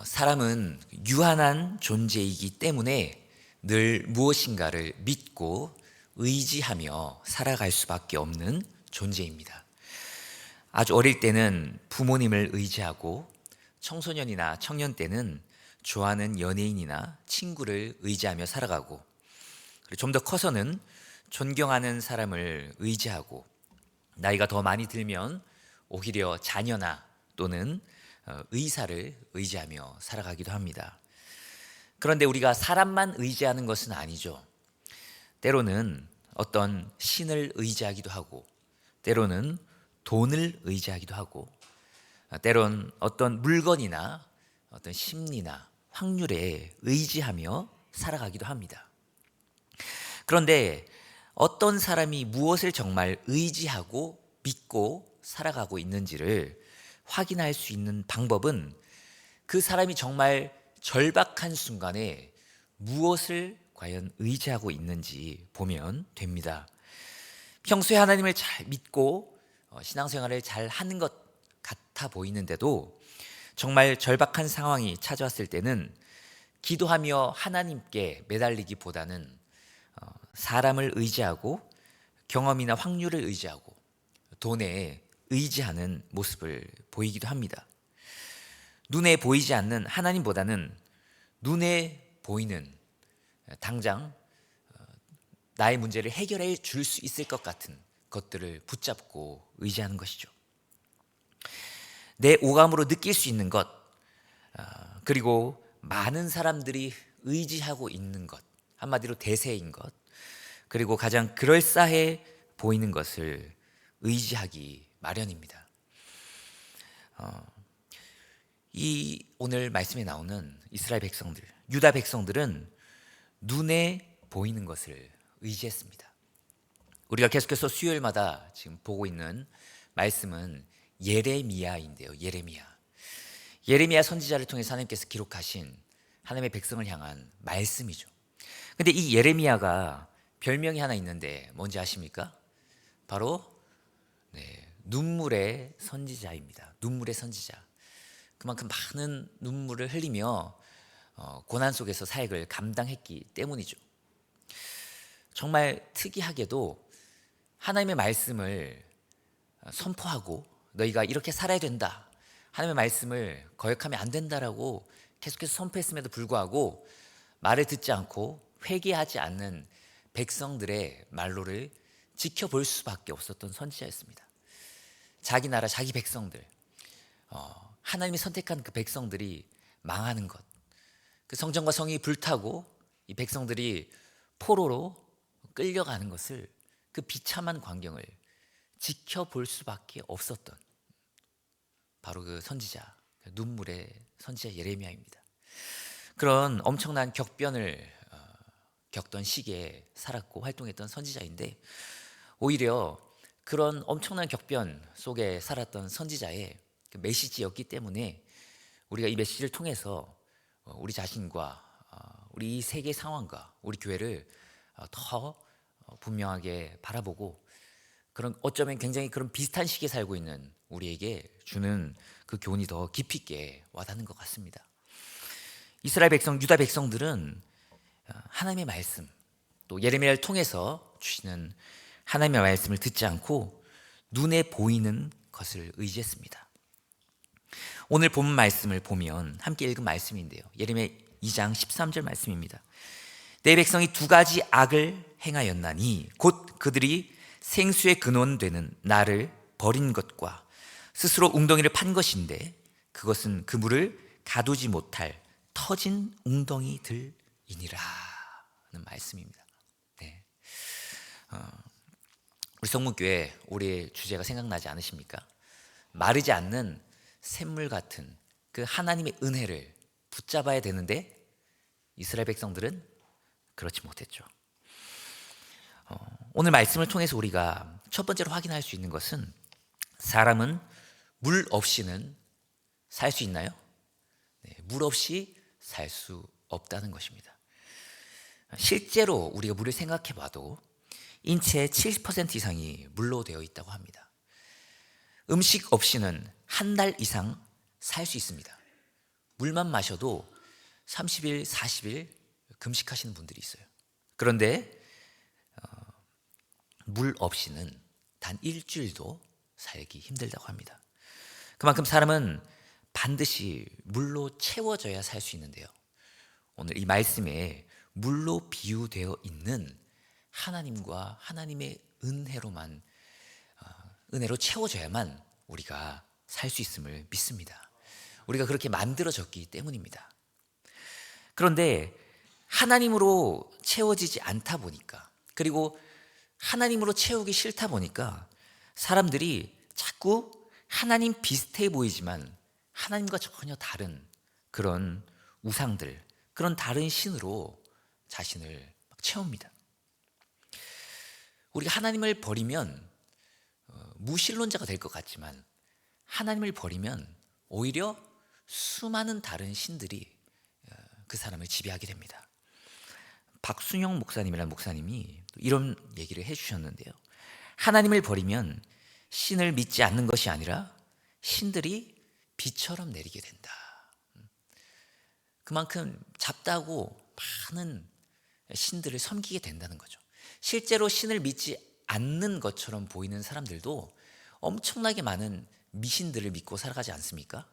사람은 유한한 존재이기 때문에 늘 무엇인가를 믿고 의지하며 살아갈 수밖에 없는 존재입니다. 아주 어릴 때는 부모님을 의지하고 청소년이나 청년 때는 좋아하는 연예인이나 친구를 의지하며 살아가고, 좀 더 커서는 존경하는 사람을 의지하고, 나이가 더 많이 들면 오히려 자녀나 또는 의사를 의지하며 살아가기도 합니다. 그런데 우리가 사람만 의지하는 것은 아니죠. 때로는 어떤 신을 의지하기도 하고, 때로는 돈을 의지하기도 하고, 때론 어떤 물건이나 어떤 심리나 확률에 의지하며 살아가기도 합니다. 그런데 어떤 사람이 무엇을 정말 의지하고 믿고 살아가고 있는지를 확인할 수 있는 방법은 그 사람이 정말 절박한 순간에 무엇을 과연 의지하고 있는지 보면 됩니다. 평소에 하나님을 잘 믿고 신앙생활을 잘 하는 것 같아 보이는데도 정말 절박한 상황이 찾아왔을 때는 기도하며 하나님께 매달리기보다는 사람을 의지하고 경험이나 확률을 의지하고 돈에 의지하는 모습을 보이기도 합니다. 눈에 보이지 않는 하나님보다는 눈에 보이는 당장 나의 문제를 해결해 줄 수 있을 것 같은 것들을 붙잡고 의지하는 것이죠. 내 오감으로 느낄 수 있는 것, 그리고 많은 사람들이 의지하고 있는 것, 한마디로 대세인 것, 그리고 가장 그럴싸해 보이는 것을 의지하기 마련입니다. 이 오늘 말씀에 나오는 이스라엘 백성들, 유다 백성들은 눈에 보이는 것을 의지했습니다. 우리가 계속해서 수요일마다 지금 보고 있는 말씀은 예레미야인데요. 예레미야 선지자를 통해서 하나님께서 기록하신 하나님의 백성을 향한 말씀이죠. 근데 이 예레미야가 별명이 하나 있는데 뭔지 아십니까? 바로 눈물의 선지자입니다. 눈물의 선지자. 그만큼 많은 눈물을 흘리며 고난 속에서 사역을 감당했기 때문이죠. 정말 특이하게도 하나님의 말씀을 선포하고 너희가 이렇게 살아야 된다, 하나님의 말씀을 거역하면 안 된다라고 계속해서 선포했음에도 불구하고 말을 듣지 않고 회개하지 않는 백성들의 말로를 지켜볼 수밖에 없었던 선지자였습니다. 자기 나라, 자기 백성들, 하나님이 선택한 그 백성들이 망하는 것, 그 성전과 성이 불타고 이 백성들이 포로로 끌려가는 것을, 그 비참한 광경을 지켜볼 수밖에 없었던 바로 그 선지자, 눈물의 선지자 예레미야입니다. 그런 엄청난 격변을 겪던 시기에 살았고 활동했던 선지자인데, 오히려 그런 엄청난 격변 속에 살았던 선지자의 그 메시지였기 때문에 우리가 이 메시지를 통해서 우리 자신과 우리 세계 상황과 우리 교회를 더 분명하게 바라보고, 그런 어쩌면 굉장히 그런 비슷한 시기에 살고 있는 우리에게 주는 그 교훈이 더 깊이 있게 와닿는 것 같습니다. 이스라엘 백성, 유다 백성들은 하나님의 말씀, 또 예레미야를 통해서 주시는 하나님의 말씀을 듣지 않고 눈에 보이는 것을 의지했습니다. 오늘 본 말씀을 보면 함께 읽은 말씀인데요. 예레미야 2장 13절 말씀입니다. 내 백성이 두 가지 악을 행하였나니 곧 그들이 생수의 근원 되는 나를 버린 것과 스스로 웅덩이를 판 것인데 그것은 그 물을 가두지 못할 터진 웅덩이들이니라 하는 말씀입니다. 네. 우리 성문교회 올해 주제가 생각나지 않으십니까? 마르지 않는 샘물 같은 그 하나님의 은혜를 붙잡아야 되는데 이스라엘 백성들은 그렇지 못했죠. 오늘 말씀을 통해서 우리가 첫 번째로 확인할 수 있는 것은 사람은 물 없이는 살 수 있나요? 네, 물 없이 살 수 없다는 것입니다. 실제로 우리가 물을 생각해 봐도 인체의 70% 이상이 물로 되어 있다고 합니다. 음식 없이는 한 달 이상 살 수 있습니다. 물만 마셔도 30일, 40일 금식하시는 분들이 있어요. 그런데 물 없이는 단 일주일도 살기 힘들다고 합니다. 그만큼 사람은 반드시 물로 채워져야 살 수 있는데요. 오늘 이 말씀에 물로 비유되어 있는 하나님과 하나님의 은혜로만 은혜로 채워져야만 우리가 살 수 있음을 믿습니다. 우리가 그렇게 만들어졌기 때문입니다. 그런데 하나님으로 채워지지 않다 보니까, 그리고 하나님으로 채우기 싫다 보니까 사람들이 자꾸 하나님 비슷해 보이지만 하나님과 전혀 다른 그런 우상들, 그런 다른 신으로 자신을 채웁니다. 우리가 하나님을 버리면 무신론자가 될 것 같지만 하나님을 버리면 오히려 수많은 다른 신들이 그 사람을 지배하게 됩니다. 박순영 목사님이라는 목사님이 이런 얘기를 해주셨는데요. 하나님을 버리면 신을 믿지 않는 것이 아니라 신들이 비처럼 내리게 된다. 그만큼 잡다고 많은 신들을 섬기게 된다는 거죠. 실제로 신을 믿지 않는 것처럼 보이는 사람들도 엄청나게 많은 미신들을 믿고 살아가지 않습니까?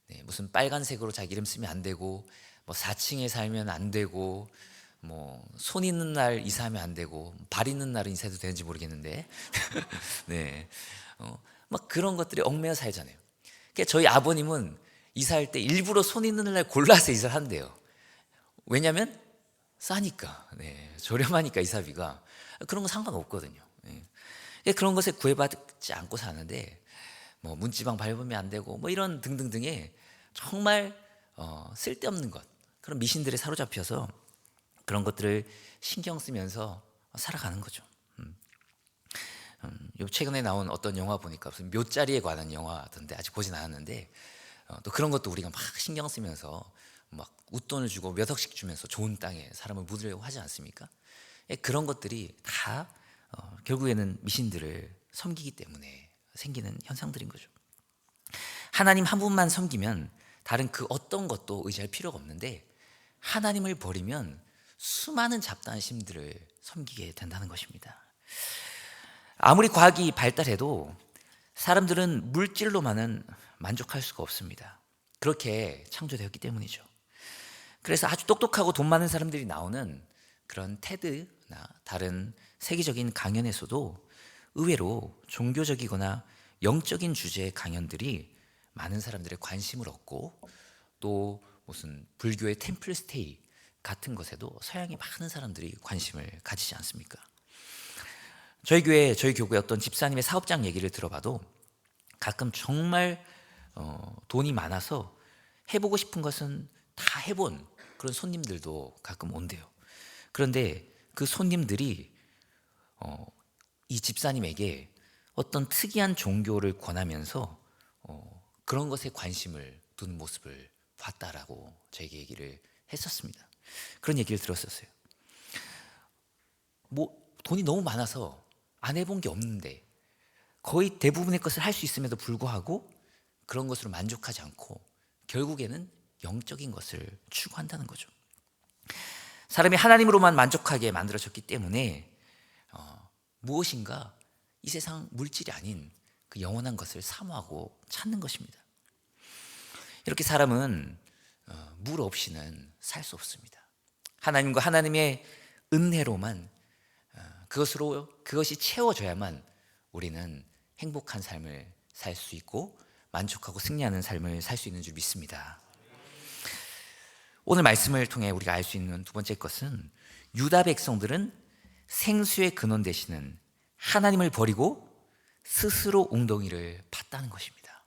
네, 무슨 빨간색으로 자기 이름 쓰면 안 되고, 뭐 4층에 살면 안 되고, 뭐 손 있는 날 이사하면 안 되고, 발 있는 날은 이사해도 되는지 모르겠는데, 네, 막 그런 것들이 얽매여 살잖아요. 그러니까 저희 아버님은 이사할 때 일부러 손 있는 날 골라서 이사를 한대요. 왜냐하면 싸니까, 네, 저렴하니까 이사비가. 그런 거 상관없거든요. 네. 그런 것에 구애받지 않고 사는데, 뭐 문지방 밟으면 안 되고, 뭐 이런 등등등의 정말 쓸데없는 것, 그런 미신들에 사로잡혀서 그런 것들을 신경 쓰면서 살아가는 거죠. 최근에 나온 어떤 영화 보니까 무슨 묘자리에 관한 영화던데, 아직 보진 않았는데, 또 그런 것도 우리가 막 신경 쓰면서 막 웃돈을 주고 몇 억씩 주면서 좋은 땅에 사람을 묻으려고 하지 않습니까? 그런 것들이 다 결국에는 미신들을 섬기기 때문에 생기는 현상들인 거죠. 하나님 한 분만 섬기면 다른 그 어떤 것도 의지할 필요가 없는데, 하나님을 버리면 수많은 잡다한 신들을 섬기게 된다는 것입니다. 아무리 과학이 발달해도 사람들은 물질로만은 만족할 수가 없습니다. 그렇게 창조되었기 때문이죠. 그래서 아주 똑똑하고 돈 많은 사람들이 나오는 그런 테드나 다른 세계적인 강연에서도 의외로 종교적이거나 영적인 주제의 강연들이 많은 사람들의 관심을 얻고, 또 무슨 불교의 템플 스테이 같은 것에도 서양의 많은 사람들이 관심을 가지지 않습니까? 저희 교구의 어떤 집사님의 사업장 얘기를 들어봐도 가끔 정말 돈이 많아서 해보고 싶은 것은 다 해본 그런 손님들도 가끔 온대요. 그런데 그 손님들이 이 집사님에게 어떤 특이한 종교를 권하면서 그런 것에 관심을 두는 모습을 봤다라고 저에게 얘기를 했었습니다. 그런 얘기를 들었었어요. 뭐 돈이 너무 많아서 안 해본 게 없는데 거의 대부분의 것을 할 수 있음에도 불구하고 그런 것으로 만족하지 않고 결국에는 영적인 것을 추구한다는 거죠. 사람이 하나님으로만 만족하게 만들어졌기 때문에 무엇인가 이 세상 물질이 아닌 그 영원한 것을 사모하고 찾는 것입니다. 이렇게 사람은 물 없이는 살 수 없습니다. 하나님과 하나님의 은혜로만 그것이 채워져야만 우리는 행복한 삶을 살 수 있고 만족하고 승리하는 삶을 살 수 있는 줄 믿습니다. 오늘 말씀을 통해 우리가 알 수 있는 두 번째 것은, 유다 백성들은 생수의 근원 되시는 하나님을 버리고 스스로 웅덩이를 팠다는 것입니다.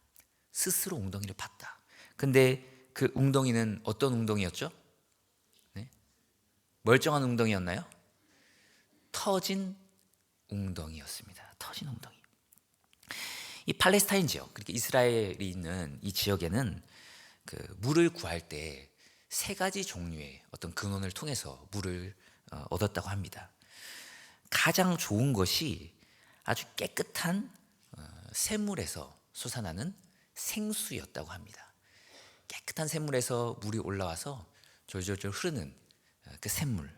스스로 웅덩이를 팠다. 근데 그 웅덩이는 어떤 웅덩이였죠? 네? 멀쩡한 웅덩이였나요? 터진 웅덩이였습니다. 터진 웅덩이. 이 팔레스타인 지역, 그러니까 이스라엘이 있는 이 지역에는 그 물을 구할 때 세 가지 종류의 어떤 근원을 통해서 물을 얻었다고 합니다. 가장 좋은 것이 아주 깨끗한 샘물에서 솟아나는 생수였다고 합니다. 깨끗한 샘물에서 물이 올라와서 졸졸졸 흐르는 그 샘물,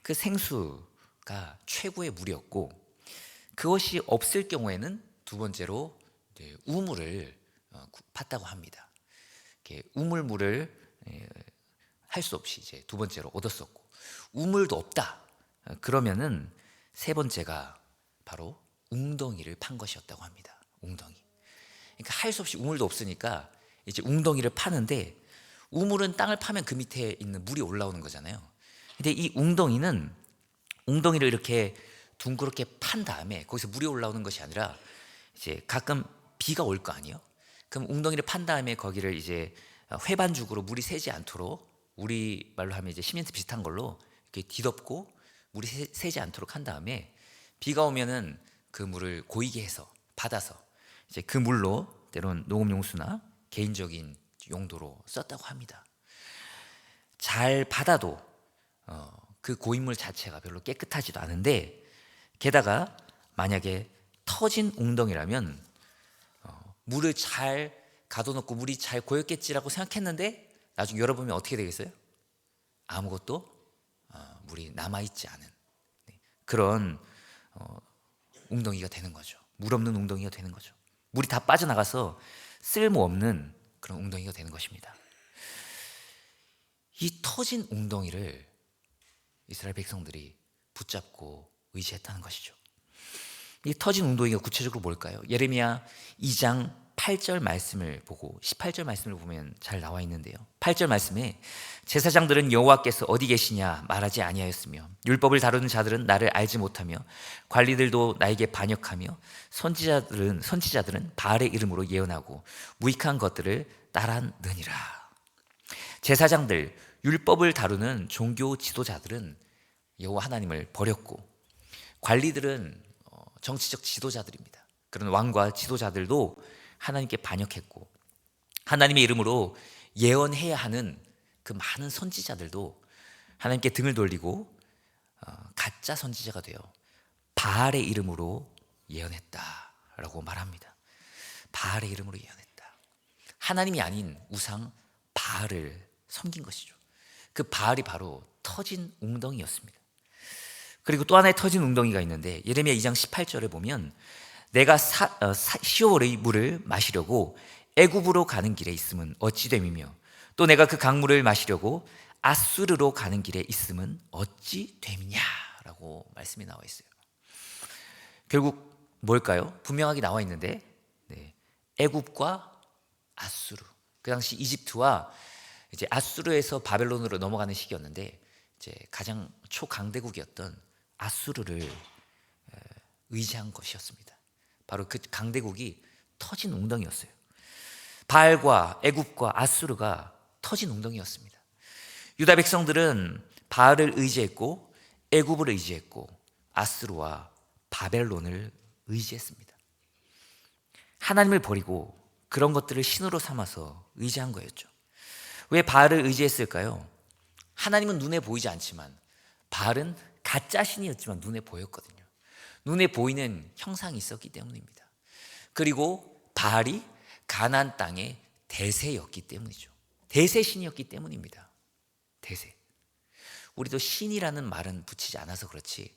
그 생수가 최고의 물이었고, 그것이 없을 경우에는 두 번째로 이제 우물을 팠다고 합니다. 이렇게 우물물을 할 수 없이 이제 두 번째로 얻었었고, 우물도 없다 그러면은 세 번째가 바로 웅덩이를 판 것이었다고 합니다. 웅덩이. 그러니까 할 수 없이 우물도 없으니까 이제 웅덩이를 파는데, 우물은 땅을 파면 그 밑에 있는 물이 올라오는 거잖아요. 근데 이 웅덩이를 이렇게 둥그렇게 판 다음에 거기서 물이 올라오는 것이 아니라, 이제 가끔 비가 올 거 아니에요. 그럼 웅덩이를 판 다음에 거기를 이제 회반죽으로 물이 새지 않도록, 우리 말로 하면 이제 시멘트 비슷한 걸로 이렇게 뒤덮고 물이 새지 않도록 한 다음에, 비가 오면은 그 물을 고이게 해서 받아서 이제 그 물로 때론 농업용수나 개인적인 용도로 썼다고 합니다. 잘 받아도 그 고인물 자체가 별로 깨끗하지도 않은데, 게다가 만약에 터진 웅덩이라면 물을 잘 가둬놓고 물이 잘 고였겠지라고 생각했는데, 나중에 열어보면 어떻게 되겠어요? 아무것도 물이 남아있지 않은 그런 웅덩이가 되는 거죠. 물 없는 웅덩이가 되는 거죠. 물이 다 빠져나가서 쓸모없는 그런 웅덩이가 되는 것입니다. 이 터진 웅덩이를 이스라엘 백성들이 붙잡고 의지했다는 것이죠. 이 터진 웅덩이가 구체적으로 뭘까요? 예레미야 2장 8절 말씀을 보고 18절 말씀을 보면 잘 나와 있는데요. 8절 말씀에 제사장들은 여호와께서 어디 계시냐 말하지 아니하였으며, 율법을 다루는 자들은 나를 알지 못하며, 관리들도 나에게 반역하며, 선지자들은 바알의 이름으로 예언하고 무익한 것들을 따랐느니라. 제사장들, 율법을 다루는 종교 지도자들은 여호와 하나님을 버렸고, 관리들은 정치적 지도자들입니다. 그런 왕과 지도자들도 하나님께 반역했고, 하나님의 이름으로 예언해야 하는 그 많은 선지자들도 하나님께 등을 돌리고 가짜 선지자가 되어 바알의 이름으로 예언했다라고 말합니다. 바알의 이름으로 예언했다. 하나님이 아닌 우상 바알을 섬긴 것이죠. 그 바알이 바로 터진 웅덩이였습니다. 그리고 또 하나의 터진 웅덩이가 있는데, 예레미야 2장 18절에 보면 내가 시올의 물을 마시려고 애굽으로 가는 길에 있음은 어찌 됨이며, 또 내가 그 강물을 마시려고 아수르로 가는 길에 있음은 어찌 됨이냐라고 말씀이 나와 있어요. 결국 뭘까요? 분명하게 나와 있는데, 애굽과 아수르. 그 당시 이집트와 이제 아수르에서 바벨론으로 넘어가는 시기였는데, 이제 가장 초강대국이었던 아수르를 의지한 것이었습니다. 바로 그 강대국이 터진 웅덩이였어요. 바알과 애굽과 아수르가 터진 웅덩이였습니다. 유다 백성들은 바알을 의지했고, 애굽을 의지했고, 아수르와 바벨론을 의지했습니다. 하나님을 버리고 그런 것들을 신으로 삼아서 의지한 거였죠. 왜 바알을 의지했을까요? 하나님은 눈에 보이지 않지만 바알은 가짜 신이었지만 눈에 보였거든요. 눈에 보이는 형상이 있었기 때문입니다. 그리고 바알이 가나안 땅의 대세였기 때문이죠. 대세신이었기 때문입니다. 대세. 우리도 신이라는 말은 붙이지 않아서 그렇지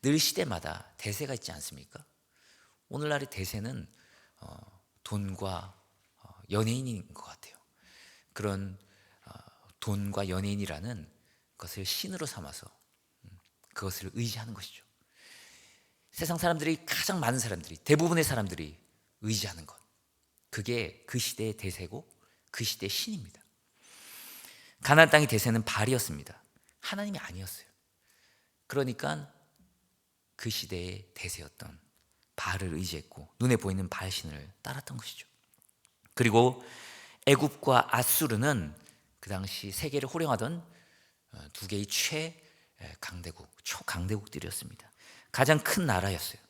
늘 시대마다 대세가 있지 않습니까? 오늘날의 대세는 돈과 연예인인 것 같아요. 그런 돈과 연예인이라는 것을 신으로 삼아서 그것을 의지하는 것이죠. 세상 사람들이, 가장 많은 사람들이, 대부분의 사람들이 의지하는 것, 그게 그 시대의 대세고 그 시대의 신입니다. 가나안 땅의 대세는 바알이었습니다. 하나님이 아니었어요. 그러니까 그 시대의 대세였던 바알을 의지했고 눈에 보이는 바알 신을 따랐던 것이죠. 그리고 애굽과 아수르는 그 당시 세계를 호령하던 두 개의 최강대국, 초강대국들이었습니다. 가장 큰 나라였어요.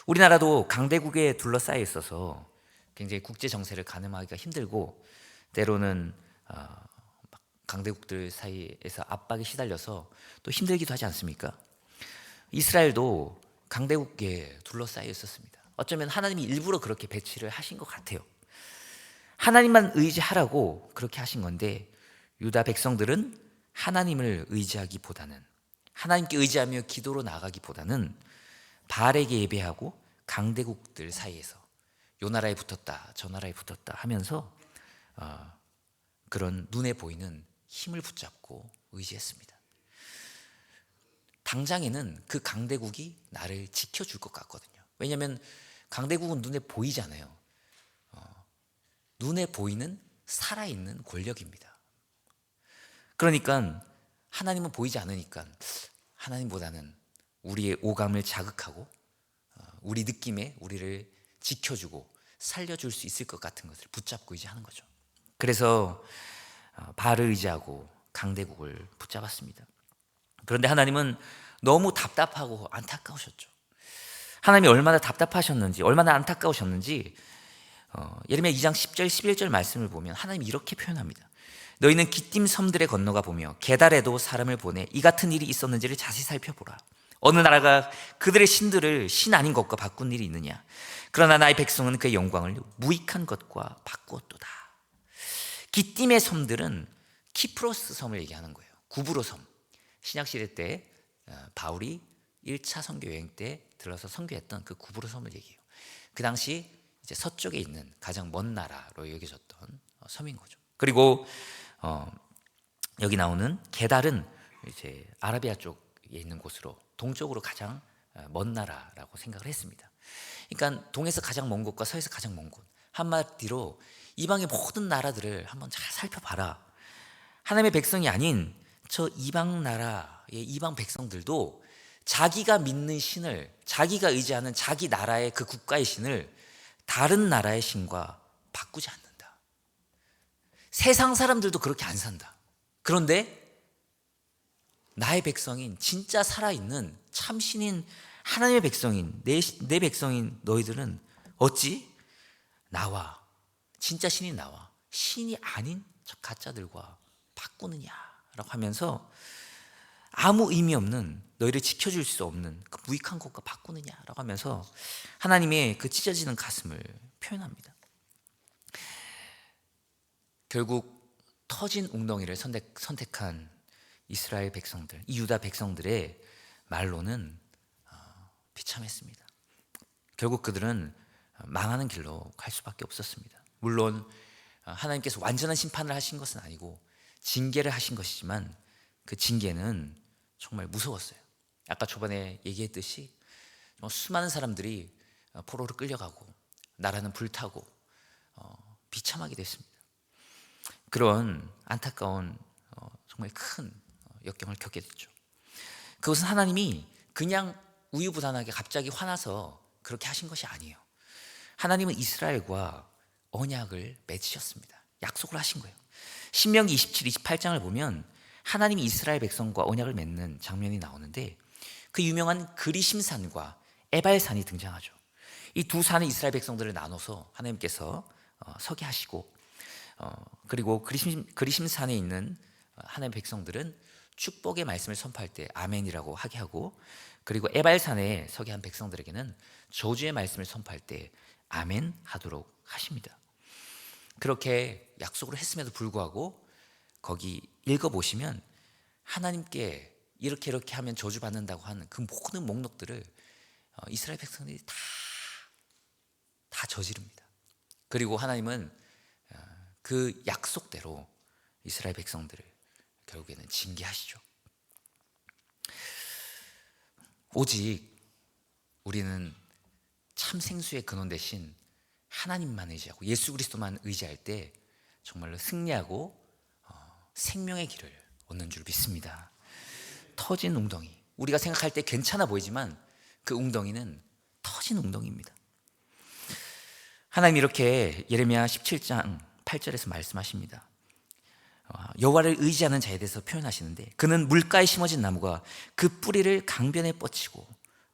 우리나라도 강대국에 둘러싸여 있어서 굉장히 국제 정세를 가늠하기가 힘들고, 때로는 강대국들 사이에서 압박에 시달려서 또 힘들기도 하지 않습니까? 이스라엘도 강대국에 둘러싸여 있었습니다. 어쩌면 하나님이 일부러 그렇게 배치를 하신 것 같아요. 하나님만 의지하라고 그렇게 하신 건데 유다 백성들은 하나님을 의지하기보다는, 하나님께 의지하며 기도로 나가기보다는 바알에게 예배하고 강대국들 사이에서 요 나라에 붙었다 저 나라에 붙었다 하면서 그런 눈에 보이는 힘을 붙잡고 의지했습니다. 당장에는 그 강대국이 나를 지켜줄 것 같거든요. 왜냐하면 강대국은 눈에 보이잖아요. 눈에 보이는 살아있는 권력입니다. 그러니까 하나님은 보이지 않으니까 하나님보다는 우리의 오감을 자극하고 우리 느낌에 우리를 지켜주고 살려줄 수 있을 것 같은 것을 붙잡고 의지하는 거죠. 그래서 바알을 의지하고 강대국을 붙잡았습니다. 그런데 하나님은 너무 답답하고 안타까우셨죠. 하나님이 얼마나 답답하셨는지, 얼마나 안타까우셨는지 예레미야 2장 10절 11절 말씀을 보면 하나님이 이렇게 표현합니다. 너희는 기띔 섬들에 건너가 보며 게달에도 사람을 보내 이 같은 일이 있었는지를 자세히 살펴보라. 어느 나라가 그들의 신들을 신 아닌 것과 바꾼 일이 있느냐. 그러나 나의 백성은 그의 영광을 무익한 것과 바꾸었도다. 기띔의 섬들은 키프로스 섬을 얘기하는 거예요. 구브로 섬. 신약시대 때 바울이 1차 선교 여행 때 들어서 선교했던 그 구브로 섬을 얘기해요. 그 당시 이제 서쪽에 있는 가장 먼 나라로 여겨졌던 섬인 거죠. 그리고 여기 나오는 게달은 이제 아라비아 쪽에 있는 곳으로 동쪽으로 가장 먼 나라라고 생각을 했습니다. 그러니까 동에서 가장 먼 곳과 서에서 가장 먼 곳. 한마디로 이방의 모든 나라들을 한번 잘 살펴봐라. 하나님의 백성이 아닌 저 이방 나라의 이방 백성들도 자기가 믿는 신을, 자기가 의지하는 자기 나라의 그 국가의 신을 다른 나라의 신과 바꾸지 않는다. 세상 사람들도 그렇게 안 산다. 그런데 나의 백성인, 진짜 살아있는 참신인 하나님의 백성인, 내 백성인 너희들은 어찌 나와, 진짜 신인 나와 신이 아닌 저 가짜들과 바꾸느냐라고 하면서 아무 의미 없는, 너희를 지켜줄 수 없는 그 무익한 것과 바꾸느냐라고 하면서 하나님의 그 찢어지는 가슴을 표현합니다. 결국 터진 웅덩이를 선택한 이스라엘 백성들, 이 유다 백성들의 말로는 비참했습니다. 결국 그들은 망하는 길로 갈 수밖에 없었습니다. 물론 하나님께서 완전한 심판을 하신 것은 아니고 징계를 하신 것이지만 그 징계는 정말 무서웠어요. 아까 초반에 얘기했듯이 수많은 사람들이 포로로 끌려가고 나라는 불타고 비참하게 됐습니다. 그런 안타까운 정말 큰 역경을 겪게 됐죠. 그것은 하나님이 그냥 우유부단하게 갑자기 화나서 그렇게 하신 것이 아니에요. 하나님은 이스라엘과 언약을 맺으셨습니다. 약속을 하신 거예요. 신명기 27, 28장을 보면 하나님이 이스라엘 백성과 언약을 맺는 장면이 나오는데 그 유명한 그리심산과 에발산이 등장하죠. 이 두 산의 이스라엘 백성들을 나눠서 하나님께서 서게 하시고 그리고 그리심산에 있는 하나님의 백성들은 축복의 말씀을 선포할 때 아멘이라고 하게 하고, 그리고 에발산에 서게 한 백성들에게는 저주의 말씀을 선포할 때 아멘 하도록 하십니다. 그렇게 약속을 했음에도 불구하고 거기 읽어보시면 하나님께 이렇게 하면 저주받는다고 하는 그 모든 목록들을 이스라엘 백성들이 다 저지릅니다. 그리고 하나님은 그 약속대로 이스라엘 백성들을 결국에는 징계하시죠. 오직 우리는 참 생수의 근원 대신 하나님만 의지하고 예수 그리스도만 의지할 때 정말로 승리하고 생명의 길을 얻는 줄 믿습니다. 터진 웅덩이, 우리가 생각할 때 괜찮아 보이지만 그 웅덩이는 터진 웅덩이입니다. 하나님 이렇게 예레미야 17장 8절에서 말씀하십니다. 여호와를 의지하는 자에 대해서 표현하시는데 그는 물가에 심어진 나무가 그 뿌리를 강변에 뻗치고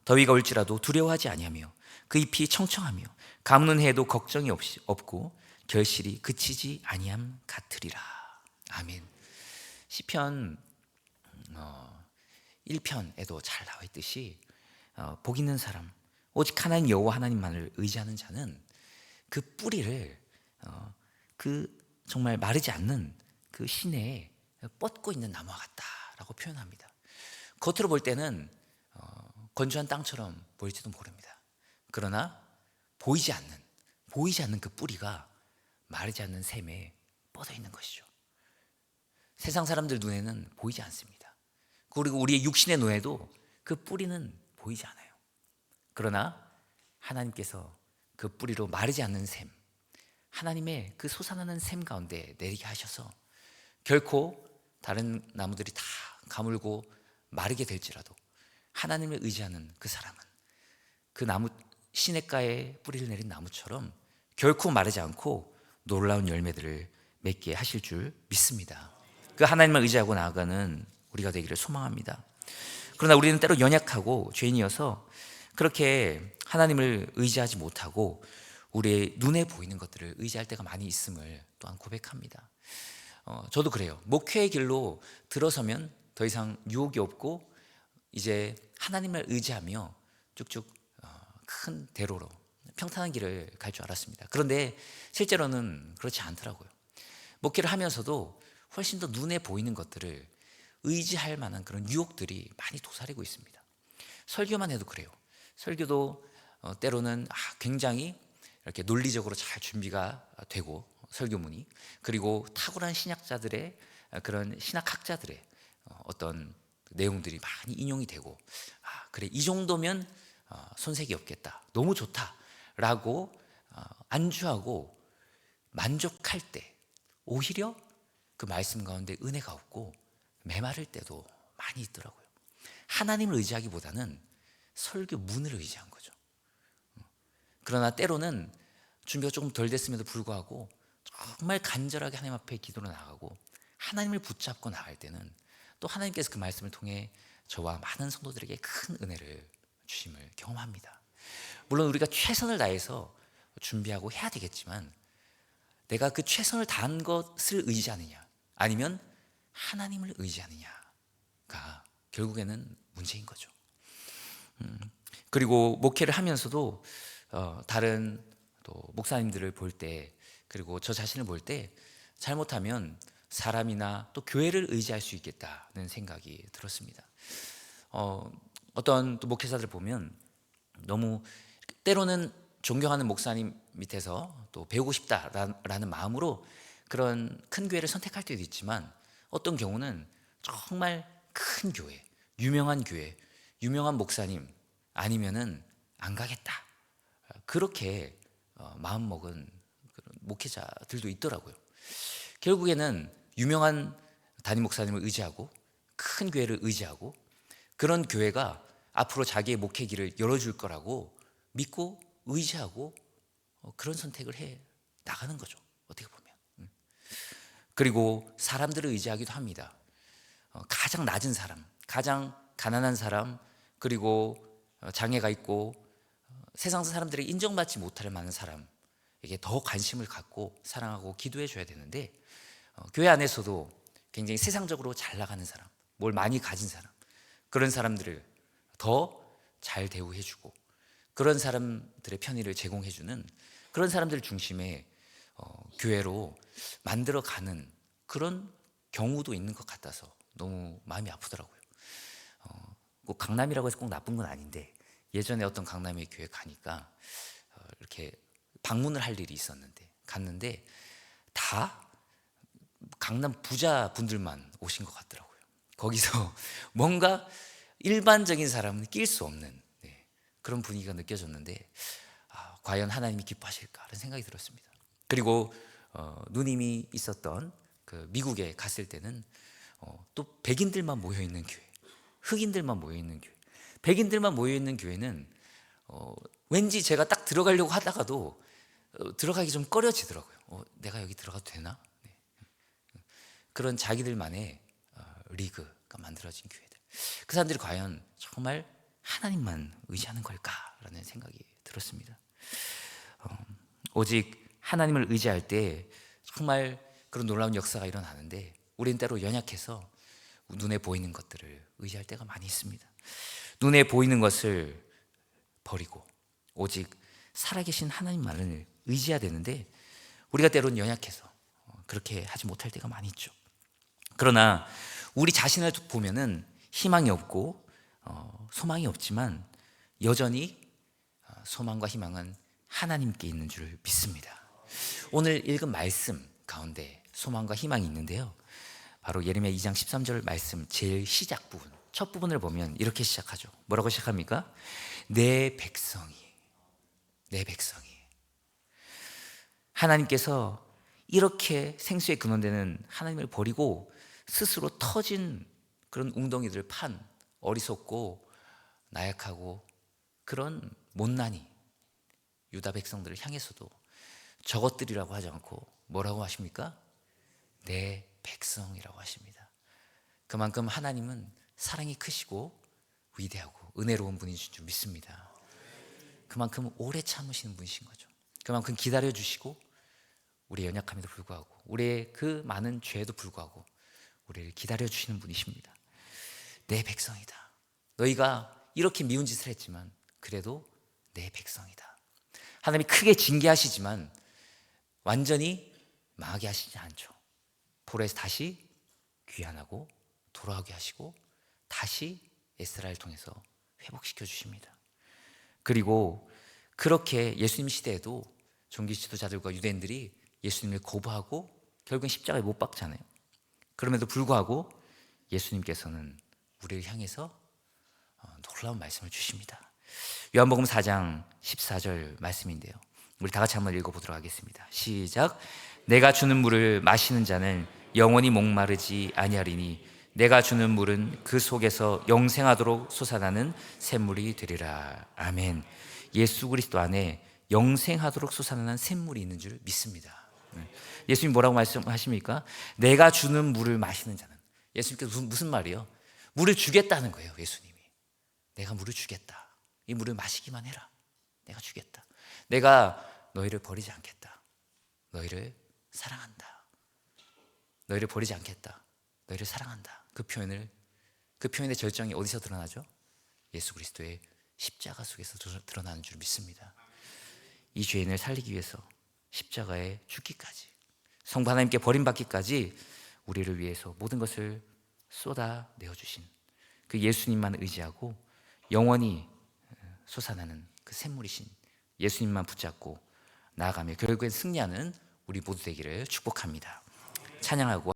더위가 올지라도 두려워하지 아니하며 그 잎이 청청하며 가무는 해에도 걱정이 없고 결실이 그치지 아니함 같으리라. 아멘. 시편 1편에도 잘 나와 있듯이 복 있는 사람, 오직 하나님 여호와 하나님만을 의지하는 자는 그 뿌리를 그 정말 마르지 않는 그 시내에 뻗고 있는 나무와 같다라고 표현합니다. 겉으로 볼 때는 건조한 땅처럼 보일지도 모릅니다. 그러나 보이지 않는 그 뿌리가 마르지 않는 샘에 뻗어 있는 것이죠. 세상 사람들 눈에는 보이지 않습니다. 그리고 우리의 육신의 눈에도 그 뿌리는 보이지 않아요. 그러나 하나님께서 그 뿌리로 마르지 않는 샘, 하나님의 그 솟아나는 샘 가운데 내리게 하셔서 결코 다른 나무들이 다 가물고 마르게 될지라도 하나님을 의지하는 그 사람은 그 나무, 시냇가에 뿌리를 내린 나무처럼 결코 마르지 않고 놀라운 열매들을 맺게 하실 줄 믿습니다. 그 하나님을 의지하고 나아가는 우리가 되기를 소망합니다. 그러나 우리는 때로 연약하고 죄인이어서 그렇게 하나님을 의지하지 못하고 우리의 눈에 보이는 것들을 의지할 때가 많이 있음을 또한 고백합니다. 저도 그래요. 목회의 길로 들어서면 더 이상 유혹이 없고 이제 하나님을 의지하며 쭉쭉 큰 대로로 평탄한 길을 갈 줄 알았습니다. 그런데 실제로는 그렇지 않더라고요. 목회를 하면서도 훨씬 더 눈에 보이는 것들을 의지할 만한 그런 유혹들이 많이 도사리고 있습니다. 설교만 해도 그래요. 설교도 때로는 굉장히 이렇게 논리적으로 잘 준비가 되고 설교문이, 그리고 탁월한 신학자들의 그런 신학학자들의 어떤 내용들이 많이 인용이 되고, 그래 이 정도면 손색이 없겠다, 너무 좋다라고 안주하고 만족할 때 오히려 그 말씀 가운데 은혜가 없고 메마를 때도 많이 있더라고요. 하나님을 의지하기보다는 설교문을 의지한 거죠. 그러나 때로는 준비가 조금 덜 됐음에도 불구하고 정말 간절하게 하나님 앞에 기도로 나가고 하나님을 붙잡고 나갈 때는 또 하나님께서 그 말씀을 통해 저와 많은 성도들에게 큰 은혜를 주심을 경험합니다. 물론 우리가 최선을 다해서 준비하고 해야 되겠지만 내가 그 최선을 다한 것을 의지하느냐 아니면 하나님을 의지하느냐가 결국에는 문제인 거죠. 그리고 목회를 하면서도 다른 또 목사님들을 볼 때, 그리고 저 자신을 볼 때 잘못하면 사람이나 또 교회를 의지할 수 있겠다는 생각이 들었습니다. 어떤 또 목회자들 보면 너무 때로는 존경하는 목사님 밑에서 또 배우고 싶다라는 마음으로 그런 큰 교회를 선택할 때도 있지만, 어떤 경우는 정말 큰 교회, 유명한 목사님 아니면은 안 가겠다, 그렇게 마음먹은 그런 목회자들도 있더라고요. 결국에는 유명한 담임 목사님을 의지하고 큰 교회를 의지하고 그런 교회가 앞으로 자기의 목회 길을 열어줄 거라고 믿고 의지하고 그런 선택을 해 나가는 거죠, 어떻게 보면. 그리고 사람들을 의지하기도 합니다. 가장 낮은 사람, 가장 가난한 사람, 그리고 장애가 있고 세상 사람들이 인정받지 못할 만한 사람에게 더 관심을 갖고 사랑하고 기도해 줘야 되는데, 교회 안에서도 굉장히 세상적으로 잘 나가는 사람, 뭘 많이 가진 사람, 그런 사람들을 더 잘 대우해 주고 그런 사람들의 편의를 제공해 주는 그런 사람들 중심의 교회로 만들어가는 그런 경우도 있는 것 같아서 너무 마음이 아프더라고요. 꼭 강남이라고 해서 꼭 나쁜 건 아닌데, 예전에 어떤 강남의 교회 가니까 이렇게 방문을 할 일이 있었는데 갔는데 다 강남 부자 분들만 오신 것 같더라고요. 거기서 뭔가 일반적인 사람은 낄 수 없는 그런 분위기가 느껴졌는데, 과연 하나님이 기뻐하실까 하는 생각이 들었습니다. 그리고 누님이 있었던 그 미국에 갔을 때는 또 백인들만 모여있는 교회, 흑인들만 모여있는 교회, 백인들만 모여있는 교회는 왠지 제가 딱 들어가려고 하다가도 들어가기 좀 꺼려지더라고요. 내가 여기 들어가도 되나? 그런 자기들만의 리그가 만들어진 교회들, 그 사람들이 과연 정말 하나님만 의지하는 걸까라는 생각이 들었습니다. 오직 하나님을 의지할 때 정말 그런 놀라운 역사가 일어나는데, 우린 때로 연약해서 눈에 보이는 것들을 의지할 때가 많이 있습니다. 눈에 보이는 것을 버리고 오직 살아계신 하나님만을 의지해야 되는데, 우리가 때로는 연약해서 그렇게 하지 못할 때가 많이 있죠. 그러나 우리 자신을 보면은 희망이 없고 소망이 없지만 여전히 소망과 희망은 하나님께 있는 줄 믿습니다. 오늘 읽은 말씀 가운데 소망과 희망이 있는데요, 바로 예레미야 2장 13절 말씀 제일 시작 부분, 첫 부분을 보면 이렇게 시작하죠. 뭐라고 시작합니까? 내 백성이, 내 백성이. 하나님께서 이렇게 생수의 근원되는 하나님을 버리고 스스로 터진 그런 웅덩이들을 판 어리석고 나약하고 그런 못난이 유다 백성들을 향해서도 저것들이라고 하지 않고 뭐라고 하십니까? 내 백성이라고 하십니다. 그만큼 하나님은 사랑이 크시고 위대하고 은혜로운 분이신 줄 믿습니다. 그만큼 오래 참으시는 분이신 거죠. 그만큼 기다려주시고 우리의 연약함에도 불구하고 우리의 그 많은 죄에도 불구하고 우리를 기다려주시는 분이십니다. 내 백성이다. 너희가 이렇게 미운 짓을 했지만 그래도 내 백성이다. 하나님이 크게 징계하시지만 완전히 망하게 하시지 않죠. 포로에서 다시 귀환하고 돌아오게 하시고 다시 에스라를 통해서 회복시켜 주십니다. 그리고 그렇게 예수님 시대에도 종교 지도자들과 유대인들이 예수님을 거부하고 결국은 십자가에 못 박잖아요. 그럼에도 불구하고 예수님께서는 우리를 향해서 놀라운 말씀을 주십니다. 요한복음 4장 14절 말씀인데요, 우리 다 같이 한번 읽어보도록 하겠습니다. 시작. 내가 주는 물을 마시는 자는 영원히 목마르지 아니하리니 내가 주는 물은 그 속에서 영생하도록 솟아나는 샘물이 되리라. 아멘. 예수 그리스도 안에 영생하도록 솟아나는 샘물이 있는 줄 믿습니다. 예수님 뭐라고 말씀하십니까? 내가 주는 물을 마시는 자는, 예수님께서 무슨 말이에요? 물을 주겠다는 거예요. 예수님이 내가 물을 주겠다. 이 물을 마시기만 해라. 내가 주겠다. 내가 너희를 버리지 않겠다. 너희를 사랑한다. 너희를 버리지 않겠다. 너희를 사랑한다. 그 표현의 절정이 어디서 드러나죠? 예수 그리스도의 십자가 속에서 드러나는 줄 믿습니다. 이 죄인을 살리기 위해서 십자가에 죽기까지, 성부 하나님께 버림받기까지 우리를 위해서 모든 것을 쏟아내어 주신 그 예수님만 의지하고 영원히 솟아나는 그 샘물이신 예수님만 붙잡고 나아가며 결국엔 승리하는 우리 모두 되기를 축복합니다. 찬양하고